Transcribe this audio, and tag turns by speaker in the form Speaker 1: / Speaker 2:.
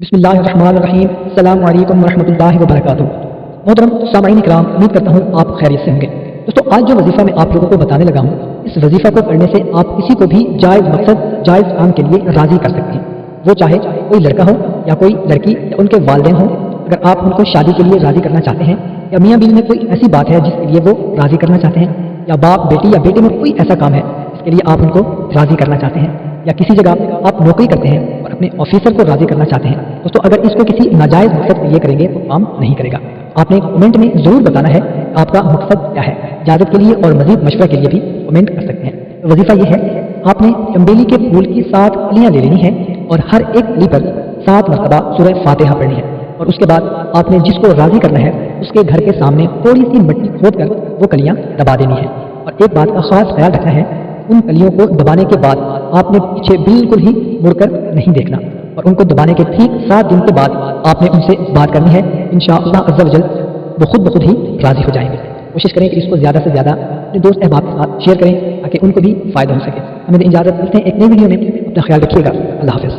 Speaker 1: बिस्मिल्लाहिर्रहमानिर्रहीम। अस्सलामु अलैकुम वरहमतुल्लाहि वबरकातुहू। मोहतरम सामाईन इकराम, उम्मीद करता हूँ आप खैरियत से होंगे। दोस्तों, आज जो वजीफ़ा मैं आप लोगों को बताने लगा हूँ, इस वजीफ़ा को पढ़ने से आप किसी को भी जायज़ मकसद जायज़ काम के लिए राज़ी कर सकते हैं। वो चाहे कोई लड़का हो या कोई लड़की या उनके वालिदैन हो। अगर आप उनको शादी के लिए राज़ी करना चाहते हैं, या मियाँ बीवी में कोई ऐसी बात है जिसके लिए वो राज़ी करना चाहते हैं, या बाप बेटी या बेटे में कोई ऐसा काम है जिसके लिए आप उनको राज़ी करना चाहते हैं, या किसी जगह आप नौकरी करते हैं और अपने ऑफिसर को राज़ी करना चाहते हैं, दोस्तों अगर इसको किसी नाजायज़ मकसद के लिए करेंगे तो काम नहीं करेगा। आपने कमेंट में ज़रूर बताना है आपका मकसद क्या है। इजाज़त के लिए और मज़ीद मशवरा के लिए भी कमेंट कर सकते हैं। तो वजीफ़ा ये है, आपने चंबेली के फूल की 7 कलियाँ ले लेनी है और हर एक कली पर 7 मरतबा सूरह फातिहा पढ़नी है। और उसके बाद आपने जिसको राज़ी करना है उसके घर के सामने थोड़ी सी मिट्टी खोद कर वो कलियाँ दबा देनी है। और एक बात का ख़ास ख्याल रखना है, उन कलियों को दबाने के बाद आपने पीछे बिल्कुल ही मुड़कर नहीं देखना, और उनको दबाने के ठीक 7 दिन के बाद आपने उनसे बात करनी है। इंशाअल्लाह अज़्ज़ा वजल वो खुद ब खुद ही राज़ी हो जाएंगे। कोशिश करें कि इसको ज़्यादा से ज़्यादा अपने दोस्त अहबाब के साथ शेयर करें ताकि उनको भी फ़ायदा हो सके। हमें इजाज़त मिलते हैं एक नई वीडियो में। अपना ख्याल रखिएगा। अल्लाह हाफ़िज़।